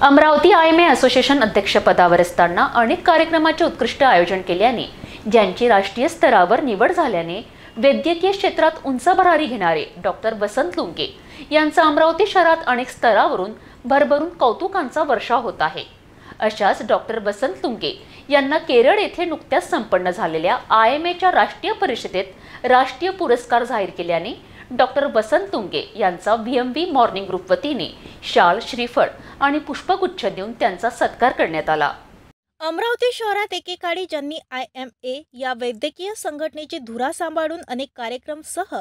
Amravati IMA association अध्यक्षपदावर असताना अनेक कार्यक्रमाचे उत्कृष्ट आयोजन केल्याने ज्यांची राष्ट्रीय स्तरावर निवड झाल्याने वैद्यकीय क्षेत्रात उंच भरारी घेणारे डॉक्टर वसंत लुंगे यांचा अमरावती शहरात अनेक स्तरावरून भरभरून कौतुकांचा वर्षाव होत आहे। अशाच डॉक्टर वसंत लुंगे यांना केरळ येथे नुकत्याच संपन्न झालेल्या IMAच्या राष्ट्रीय परिषदेत राष्ट्रीय पुरस्कार जाहीर केल्याने डॉक्टर वसंत लुंगे यांचा VMV मॉर्निंग ग्रुप वतीने शाल, श्रीफळ आणि पुष्पगुच्छ देऊन त्यांचा सत्कार करण्यात आला। अमरावती शहरात एकेकाळी ज्यांनी IMA या वैद्यकीय संघटनेची धुरा सांभाळून अनेक कार्यक्रमसह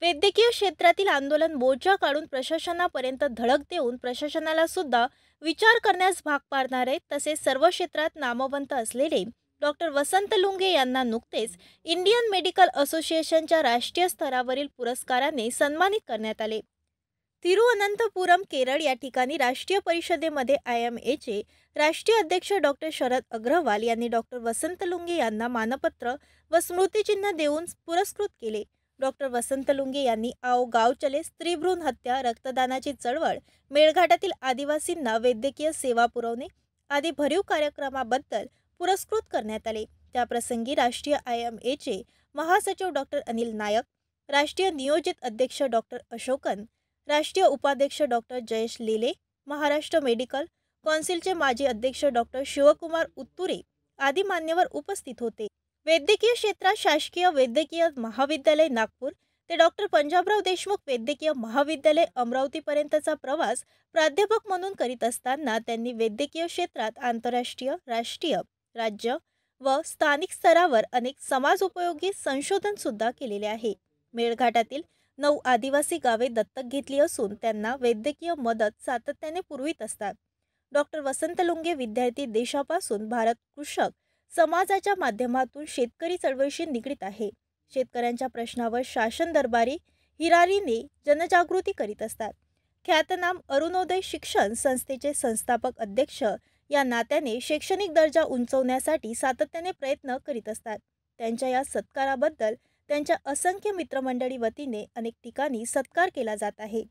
वैद्यकीय क्षेत्रातील आंदोलन मोर्चा काढून प्रशासनापर्यंत धडक देऊन प्रशासनाला सुद्धा विचार करण्यास भाग पाडणारे तसेच सर्व क्षेत्रात नामवंत असलेले डॉक्टर वसंत लुंगे यांना नुकतेच इंडियन मेडिकल असोसिएशनच्या राष्ट्रीय स्तरावरील पुरस्काराने सन्मानित करण्यात आले। तिरुअनंतपुरम केरळ या ठिकाणी राष्ट्रीय परिषदेमध्ये IMAचे राष्ट्रीय अध्यक्ष डॉक्टर शरद अग्रवाल यांनी डॉक्टर वसंत लुंगे यांना मानपत्र व स्मृतिचिन्ह देऊन पुरस्कृत केले। डॉक्टर वसंत लुंगे यांनी आओ गाव चले, स्त्री भ्रूण हत्या, रक्तदानाची चळवळ, मेळघाटातील आदिवासींना वैद्यकीय सेवा पुरवणे आदी भरीव कार्यक्रमाबद्दल पुरस्कृत करण्यात आले। त्याप्रसंगी राष्ट्रीय IMAचे महासचिव डॉक्टर अनिल नायक, राष्ट्रीय नियोजित अध्यक्ष डॉक्टर अशोकन, राष्ट्रीय उपाध्यक्ष डॉक्टर जयेश लीले, महाराष्ट्र मेडिकल कौन्सिलचे माजी अध्यक्ष डॉक्टर शिवकुमार उत्तुरे आदी मान्यवर उपस्थित होते। वैद्यकीय क्षेत्रात शासकीय वैद्यकीय महाविद्यालय नागपूर ते डॉक्टर पंजाबराव देशमुख वैद्यकीय महाविद्यालय अमरावतीपर्यंतचा प्रवास प्राध्यापक म्हणून करीत असताना त्यांनी वैद्यकीय क्षेत्रात आंतरराष्ट्रीय, राष्ट्रीय, राज्य व स्थानिक स्तरावर अनेक समाज उपयोगी संशोधन सुद्धा केलेले आहे। मेळघाटातील 9 आदिवासी गावे दत्तक घेतली असून त्यांना वैद्यकीय मदत सातत्याने पुरवित असतात। डॉक्टर वसंत लुंगे विद्यार्थी देशापासून भारत कृषक समाजाच्या माध्यमातून शेतकरी चळवळीशी निगडीत आहे। शेतकऱ्यांच्या प्रश्नावर शासन दरबारी हिरारीने जनजागृती करीत असतात। ख्यातनाम अरुणोदय शिक्षण संस्थेचे संस्थापक अध्यक्ष या नात्याने शैक्षणिक दर्जा उंचवण्यासाठी सातत्याने प्रयत्न करीत असतात। त्यांच्या या सत्काराबद्दल त्यांच्या असंख्य मित्रमंडळी वतीने अनेक ठिकाणी सत्कार केला जात आहे।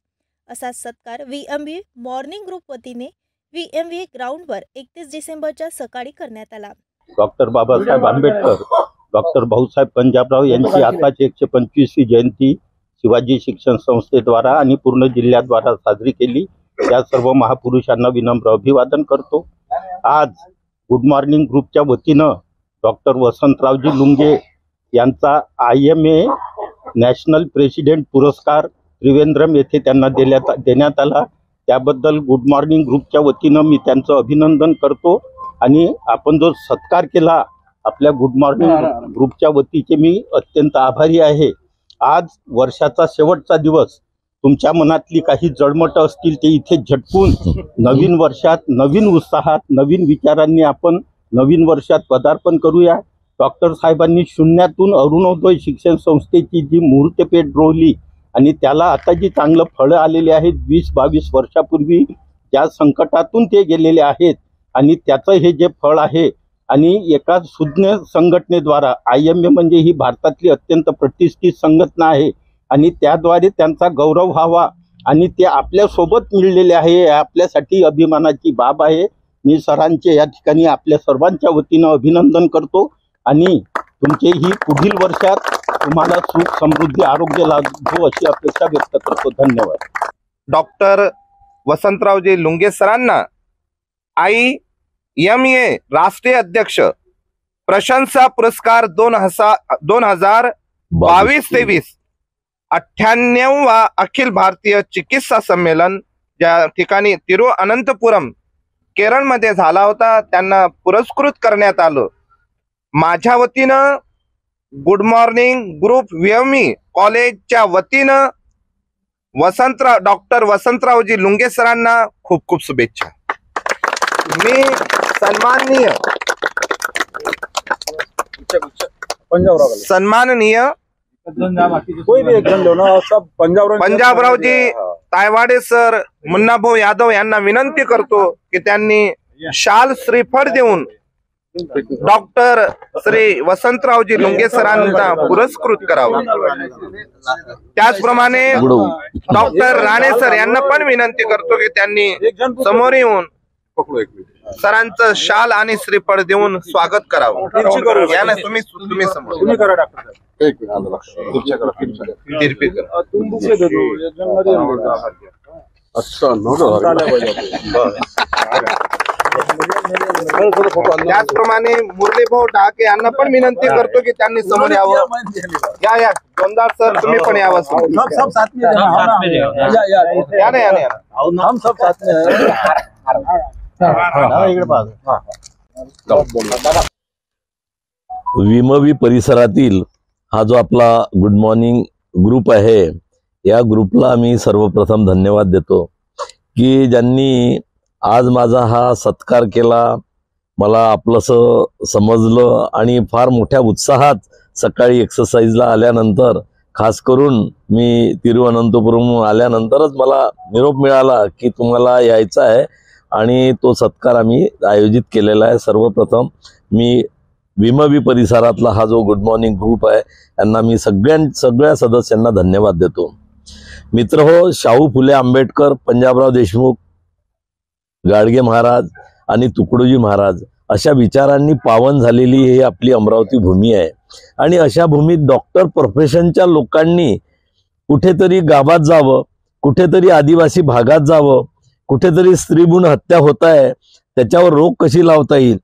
असा सत्कार VMV मॉर्निंग ग्रुप वतीने VMV ग्राउंडवर 31 डिसेंबरच्या सकाळी करण्यात आला। डॉक्टर बाबासाहेब आंबेडकर, डॉक्टर भाऊसाहेब पंजाबराव यांची आताची 125वी जयंती शिवाजी शिक्षण संस्थेद्वारा आणि पूर्ण जिल्ह्याद्वारा साजरी केली। या सर्व महापुरुषांना विनम्र अभिवादन करतो। आज गुड मॉर्निंग ग्रुपच्या वतीनं डॉक्टर वसंतरावजी लुंगे यांचा IMA नॅशनल प्रेसिडेंट पुरस्कार त्रिवेंद्रम येथे त्यांना देण्यात आला। त्याबद्दल गुड मॉर्निंग ग्रुपच्या वतीनं मी त्यांचं अभिनंदन करतो आणि आपण जो सत्कार केला आपल्या गुड मॉर्निंग ग्रुपच्या वतीचे मी अत्यंत आभारी आहे। आज वर्षाचा शेवटचा दिवस, तुमच्या मनातली काही जळमट असतील ते इथे झटकून नवीन वर्षात नवीन उत्साहात नवीन विचारांनी आपण नवीन वर्षात पदार्पण करूया। डॉक्टर साहेबांनी शून्यातून अरुणोदय शिक्षण संस्थेची जी मुहूर्तपेढ रोवली आणि त्याला आता जी चांगलं फळं आलेली आहेत, 20-22 वर्षापूर्वी ज्या संकटातून ते गेलेले आहेत आणि त्याचं हे जे फळ आहे आणि एका सुज्ञ संघटनेद्वारा IMA म्हणजे ही भारतातली अत्यंत प्रतिष्ठित संघटना आहे आणि त्याद्वारे त्यांचा गौरव व्हावा आणि ते आपल्यासोबत मिळलेले आहे, आपल्यासाठी अभिमानाची बाब आहे। मी सरांचे या ठिकाणी आपल्या सर्वांच्या वतीनं अभिनंदन करतो आणि तुमचे ही पुढील वर्षात तुम्हाला सुख, समृद्धी, आरोग्य लाभो अशी अपेक्षा व्यक्त करतो। धन्यवाद। डॉक्टर वसंतरावजी लुंगे सरांना IMA राष्ट्रीय अध्यक्ष प्रशंसा पुरस्कार 2022-23 98वा अखिल भारतीय चिकित्सा संमेलन ज्या ठिकाणी तिरुअनंतपुरम केरळमध्ये झाला होता त्यांना पुरस्कृत करण्यात आलं। माझ्या वतीनं गुड मॉर्निंग ग्रुप VMV कॉलेजच्या वतीनं डॉक्टर वसंतरावजी लुंगे सरांना खूप खूप शुभेच्छा। मी सन्माननीय पंजाबरावजी तायवाडे सर, मुन्नाभाऊ यादव यांना विनंती करतो की त्यांनी शाल, श्रीफळ देऊन डॉक्टर श्री वसंतरावजी लुंगे सरांना पुरस्कृत करावं। त्याचप्रमाणे डॉक्टर राणे सर यांना पण विनंती करतो की त्यांनी समोर येऊन सरांचं शाल आणि श्रीफळ देऊन स्वागत करावं. या ना तुम्ही समोर करा डॉक्टर साहेब. तिरपी करा. त्याचप्रमाणे मुरलीभाऊ ढाके यांना पण विनंती करतो की त्यांनी समोर यावं. या दोनदार सर तुम्ही पण यावं समोर. सब साथ में या ना. हम सब साथ में विमवी परिसरातील हा जो आपला गुड मॉर्निंग ग्रुप आहे, या ग्रुपला मी सर्वप्रथम धन्यवाद देतो की ज्यांनी आज माझा हा सत्कार केला, मला आपलंसं समजलं आणि फार मोठ्या उत्साहात सकाळी एक्सरसाइजला आल्यानंतर, खास करून मी तिरुवनंतपुरम आल्यानंतरच मला निरोप मिळाला की तुम्हाला यायचं आहे आणि तो सत्कार आम्ही आयोजित केलेला आहे. सर्वप्रथम मी विमवी परिसरातला हा जो गुड मॉर्निंग ग्रुप आहे यांना मी सगळ्या सदस्यांना धन्यवाद देतो. मित्र हो, शाहू फुले आंबेडकर, पंजाबराव देशमुख, गाडगे महाराज आणि तुकडोजी महाराज अशा विचारांनी पावन झालेली ही आपली अमरावती भूमी आहे. आणि अशा भूमीत डॉक्टर प्रोफेशनच्या लोकांनी कुठेतरी गावात जावं, कुठेतरी आदिवासी भागात जावं, कुठेतरी स्त्रीभ्रूण हत्या होत आहे त्याच्यावर रोक कशी लावता येईल,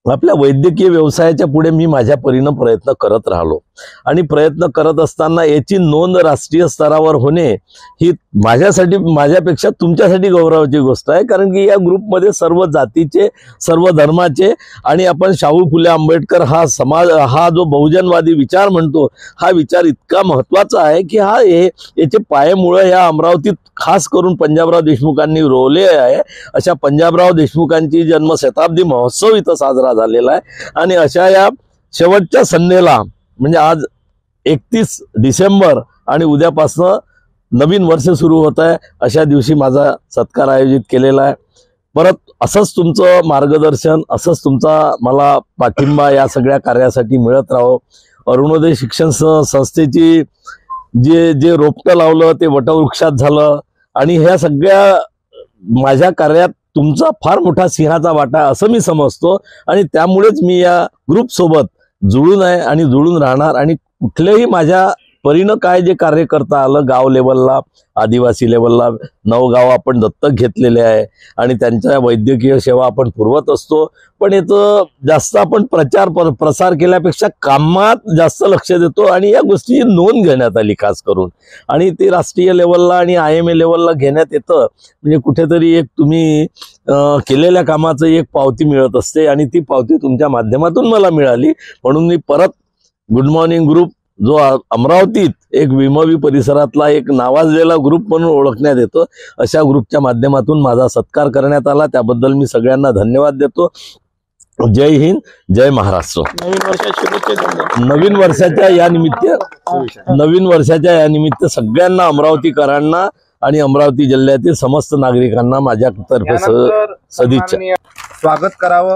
आपल्या वैद्यकीय व्यवसायाच्या पुढे मी माझ्या परीनं प्रयत्न करत राहिलो. आणि प्रयत्न करत असताना याची नोंद राष्ट्रीय स्तरावर होणे ही माझ्यासाठी, माझ्यापेक्षा तुमच्यासाठी गौरवाची गोष्ट आहे. कारण की या ग्रुपमध्ये सर्व जातीचे, सर्व धर्माचे आणि आपण शाहू फुले आंबेडकर हा समाज, हा जो बहुजनवादी विचार म्हणतो, हा विचार इतका महत्त्वाचा आहे की याचे पायामुळे या अमरावतीत खास करून पंजाबराव देशमुखांनी रोवले आहे. अशा पंजाबराव देशमुखांची जन्मशताब्दी महोत्सव इथं साजरा झालेला आहे. आणि अशा या शेवटच्या संध्येला, म्हणजे आज 31 डिसेंबर आणि उद्यापासून नवीन वर्ष सुरू होत आहे, अशा दिवशी माझा सत्कार आयोजित केलेला आहे. परत असंच तुमचं मार्गदर्शन, असंच तुमचा मला पाठिंबा या सगळ्या कार्यासाठी मिळत राहो. अरुणोदय शिक्षण संस्थेची जे रोपटं लावलं ते वटवृक्षात झालं आणि ह्या सगळ्या माझ्या कार्यात तुमचा फार मोठा सिंहाचा वाटा असं मी समजतो. आणि त्यामुळेच मी या ग्रुप सोबत जुळून आहे आणि जुळून राहणार. आणि कुठल्याही माझ्या परीनं काय जे कार्य करता आलं, गाव लेवलला, आदिवासी लेवलला 9 गाव आपण दत्तक घेतलेले आहे आणि त्यांच्या वैद्यकीय सेवा आपण पुरवत असतो. पण याचं जास्त आपण प्रसार केल्यापेक्षा कामात जास्त लक्ष देतो आणि या गोष्टीची नोंद घेण्यात आली खास करून. आणि ते राष्ट्रीय लेवलला आणि IMA लेवलला घेण्यात येतं. म्हणजे कुठेतरी एक तुम्ही केलेल्या कामाचं एक पावती मिळत असते आणि ती पावती तुमच्या माध्यमातून मला मिळाली. म्हणून मी परत गुड मॉर्निंग ग्रुप, जो अमरावतीत एक विमवी परिसरातला एक नावाजलेला ग्रुप म्हणून ओळखण्यात येतो, अशा ग्रुपच्या माध्यमातून माझा सत्कार करण्यात आला. त्याबद्दल मी सगळ्यांना धन्यवाद देतो. जय हिंद, जय महाराष्ट्र. नवीन वर्षाच्या या निमित्त सगळ्यांना, अमरावतीकरांना आणि अमरावती जिल्ह्यातील समस्त नागरिकांना माझ्यातर्फे सदिच्छा. स्वागत करावं.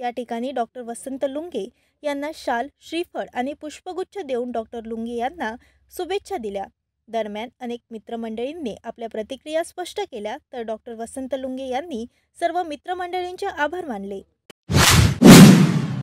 या ठिकाणी डॉक्टर वसंत लुंगे यांना शाल, श्रीफळ आणि पुष्पगुच्छ देऊन डॉक्टर लुंगे यांना शुभेच्छा दिल्या. दरम्यान अनेक मित्रमंडळींनी आपल्या प्रतिक्रिया स्पष्ट केल्या, तर डॉक्टर वसंत लुंगे यांनी सर्व मित्रमंडळींचे आभार मानले.